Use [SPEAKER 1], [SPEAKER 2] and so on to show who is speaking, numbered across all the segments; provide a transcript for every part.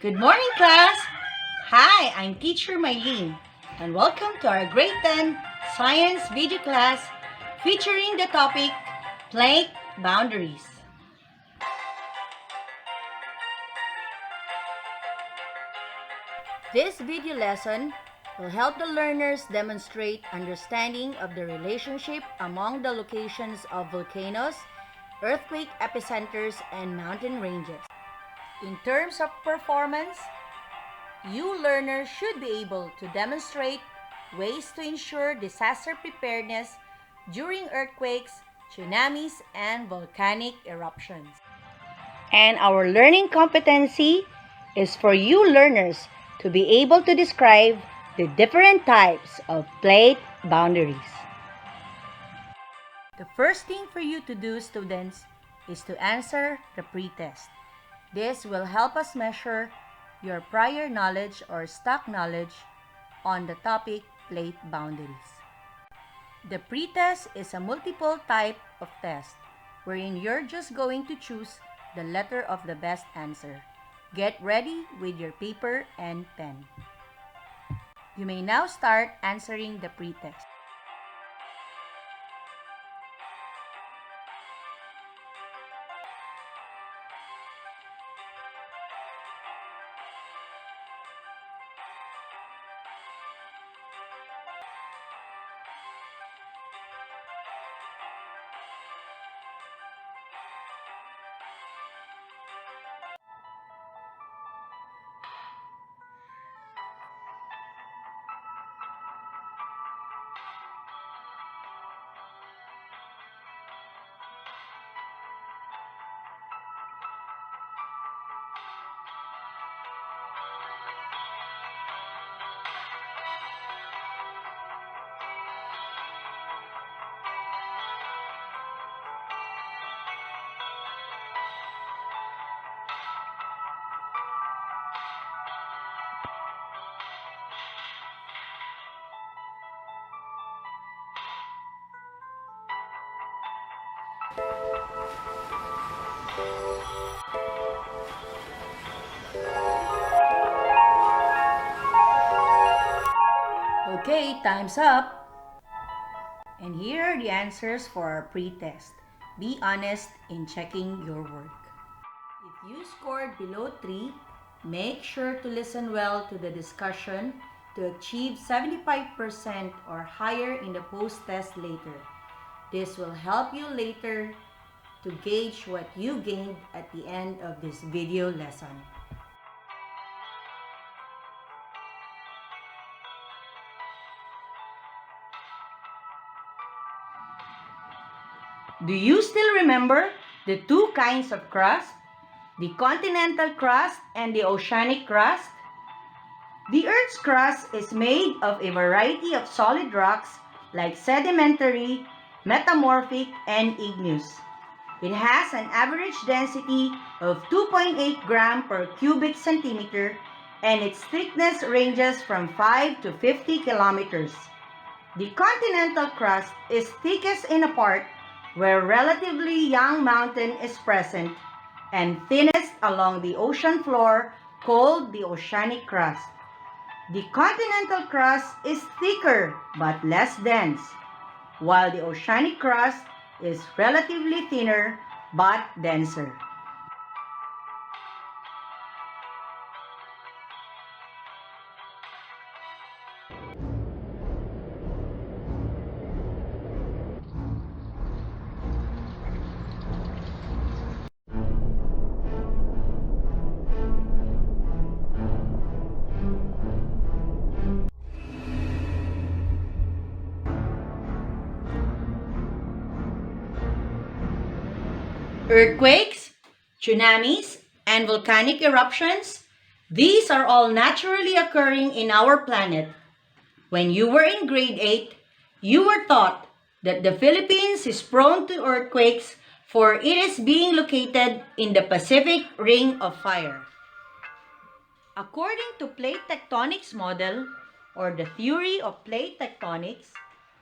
[SPEAKER 1] Good morning, class! Hi, I'm Teacher Mylene, and welcome to our Grade 10 Science video class featuring the topic Plate Boundaries. This video lesson will help the learners demonstrate understanding of the relationship among the locations of volcanoes, earthquake epicenters, and mountain ranges. In terms of performance, you learners should be able to demonstrate ways to ensure disaster preparedness during earthquakes, tsunamis, and volcanic eruptions. And our learning competency is for you learners to be able to describe the different types of plate boundaries. The first thing for you to do, students, is to answer the pretest. This will help us measure your prior knowledge or stock knowledge on the topic plate boundaries. The pretest is a multiple type of test wherein you're just going to choose the letter of the best answer. Get ready with your paper and pen. You may now start answering the pretest. Okay, time's up. And here are the answers for our pretest. Be honest in checking your work. If you scored below 3, make sure to listen well to the discussion to achieve 75% or higher in the post-test later. This will help you later to gauge what you gained at the end of this video lesson. Do you still remember the two kinds of crust? The continental crust and the oceanic crust? The Earth's crust is made of a variety of solid rocks like sedimentary, metamorphic, and igneous. It has an average density of 2.8 gram per cubic centimeter and its thickness ranges from 5 to 50 kilometers. The continental crust is thickest in a part where relatively young mountain is present and thinnest along the ocean floor called the oceanic crust. The continental crust is thicker but less dense, while the oceanic crust is relatively thinner but denser. Earthquakes, tsunamis, and volcanic eruptions, these are all naturally occurring in our planet. When you were in grade 8, you were taught that the Philippines is prone to earthquakes for it is being located in the Pacific Ring of Fire. According to plate tectonics model, or the theory of plate tectonics,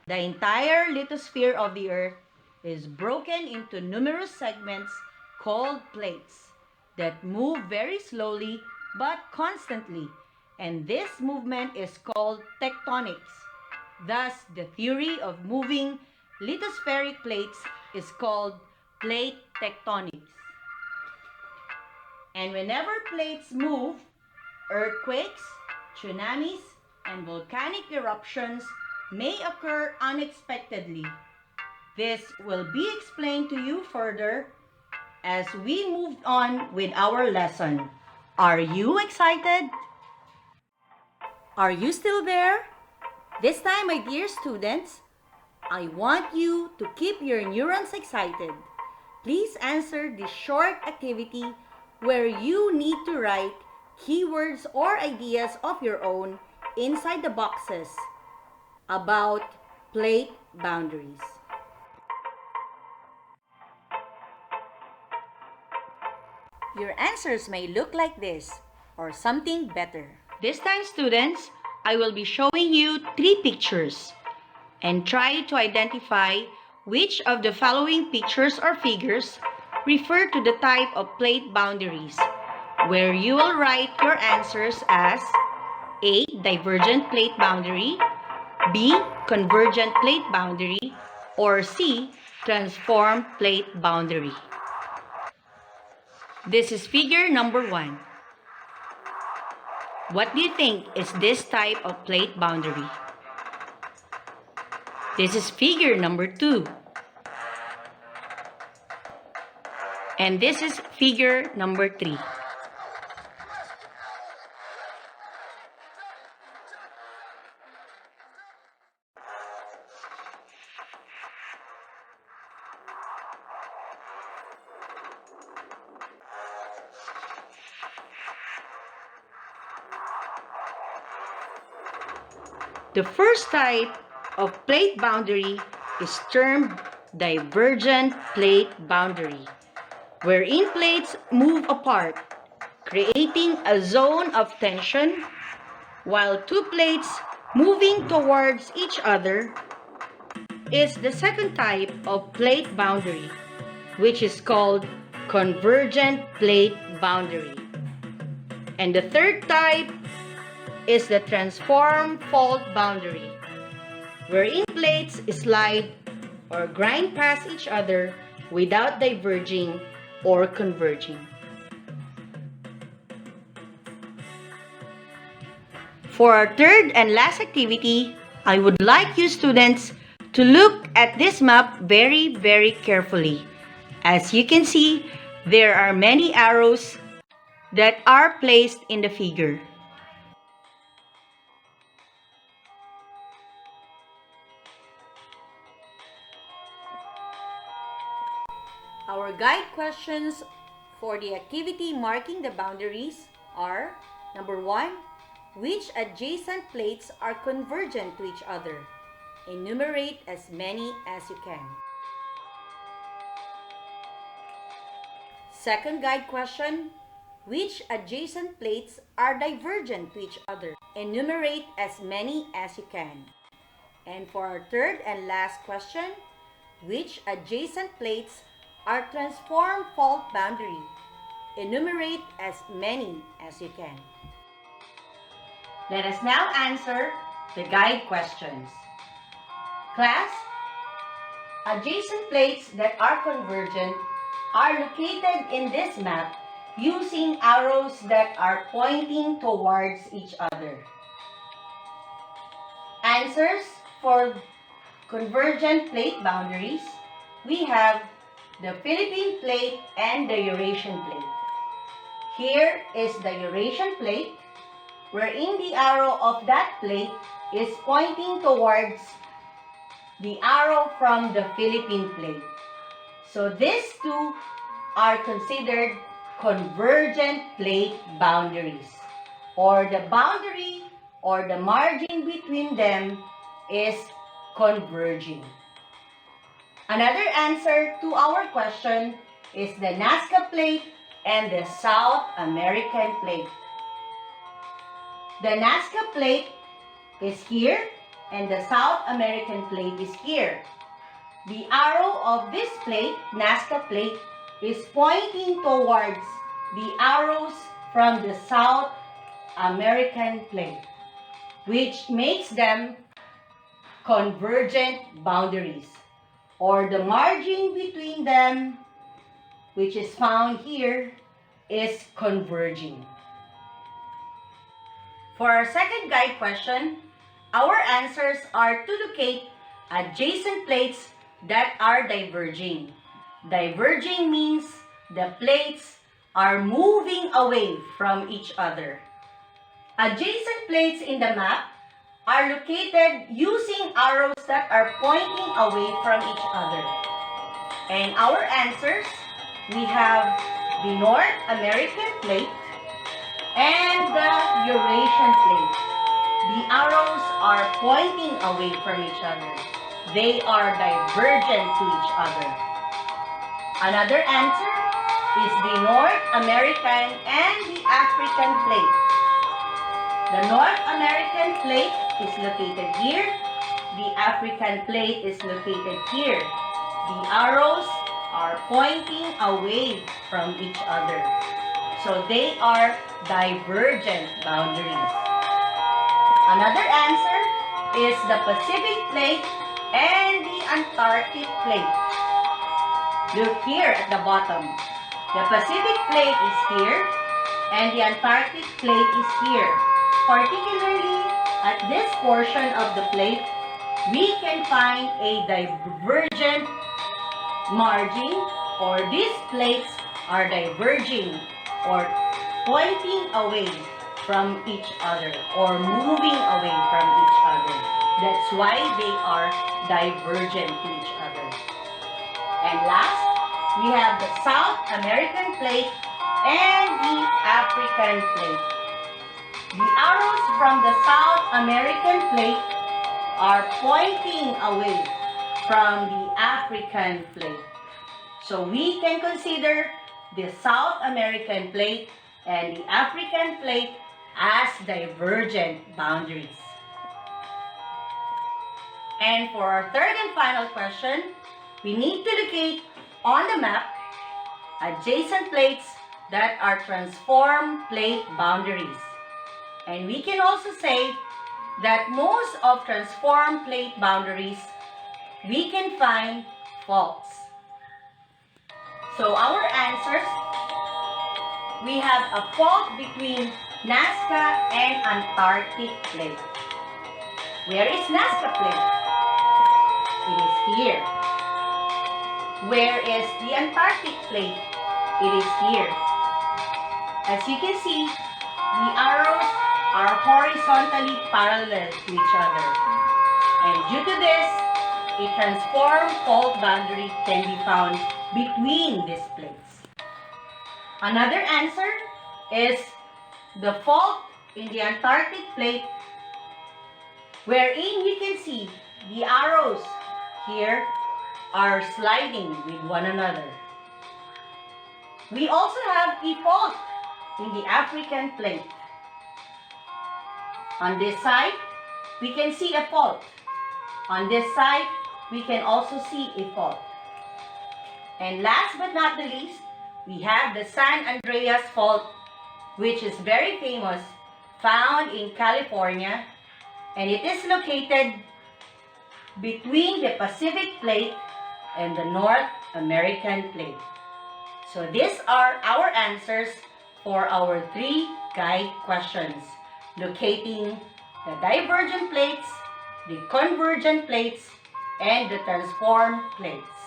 [SPEAKER 1] the entire lithosphere of the Earth is broken into numerous segments called plates that move very slowly but constantly, and this movement is called tectonics. Thus, the theory of moving lithospheric plates is called plate tectonics. And whenever plates move, earthquakes, tsunamis, and volcanic eruptions may occur unexpectedly. This will be explained to you further as we move on with our lesson. Are you excited? Are you still there? This time, my dear students, I want you to keep your neurons excited. Please answer this short activity where you need to write keywords or ideas of your own inside the boxes about plate boundaries. Your answers may look like this or something better. This time, students, I will be showing you 3 pictures and try to identify which of the following pictures or figures refer to the type of plate boundaries, where you will write your answers as A. Divergent plate boundary, B. Convergent plate boundary, or C. Transform plate boundary. This is figure number 1. What do you think is this type of plate boundary? This is figure number 2. And this is figure number 3. The first type of plate boundary is termed divergent plate boundary, wherein plates move apart, creating a zone of tension, while 2 plates moving towards each other is the second type of plate boundary, which is called convergent plate boundary. And the third type is the transform fault boundary, wherein plates slide or grind past each other without diverging or converging. For our third and last activity, I would like you students to look at this map very, very carefully. As you can see, there are many arrows that are placed in the figure. Our guide questions for the activity marking the boundaries are: number 1, which adjacent plates are convergent to each other? Enumerate as many as you can. Second guide question, which adjacent plates are divergent to each other? Enumerate as many as you can. And for our third and last question, which adjacent plates are transform fault boundary? Enumerate as many as you can. Let us now answer the guide questions. Class, adjacent plates that are convergent are located in this map using arrows that are pointing towards each other. Answers for convergent plate boundaries, we have the Philippine plate and the Eurasian plate. Here is the Eurasian plate, wherein the arrow of that plate is pointing towards the arrow from the Philippine plate. So these two are considered convergent plate boundaries, or the boundary or the margin between them is converging. Another answer to our question is the Nazca plate and the South American plate. The Nazca plate is here and the South American plate is here. The arrow of this plate, Nazca plate, is pointing towards the arrows from the South American plate, which makes them convergent boundaries, or the margin between them, which is found here, is converging. For our second guide question, our answers are to locate adjacent plates that are diverging. Diverging means the plates are moving away from each other. Adjacent plates in the map are located using arrows that are pointing away from each other. And our answers, we have the North American plate and the Eurasian plate. The arrows are pointing away from each other. They are divergent to each other. Another answer is the North American and the African plate. The North American plate is located here. The African plate is located here. The arrows are pointing away from each other. So they are divergent boundaries. Another answer is the Pacific plate and the Antarctic plate. Look here at the bottom. The Pacific plate is here and the Antarctic plate is here. Particularly at this portion of the plate, we can find a divergent margin, or these plates are diverging or pointing away from each other or moving away from each other. That's why they are divergent to each other. And last, we have the South American plate and the African plate. The arrows from the South American plate are pointing away from the African plate. So we can consider the South American plate and the African plate as divergent boundaries. And for our third and final question, we need to locate on the map adjacent plates that are transform plate boundaries. And we can also say that most of transform plate boundaries, we can find faults. So our answers, we have a fault between Nazca and Antarctic plate. Where is Nazca plate? It is here. Where is the Antarctic plate? It is here. As you can see, the arrows are horizontally parallel to each other. And due to this, a transform fault boundary can be found between these plates. Another answer is the fault in the Antarctic plate, wherein you can see the arrows here are sliding with one another. We also have a fault in the African plate. On this side, we can see a fault. On this side, we can also see a fault. And last but not the least, we have the San Andreas fault, which is very famous, found in California, and it is located between the Pacific plate and the North American plate. So these are our answers for our 3 guide questions, locating the divergent plates, the convergent plates, and the transform plates.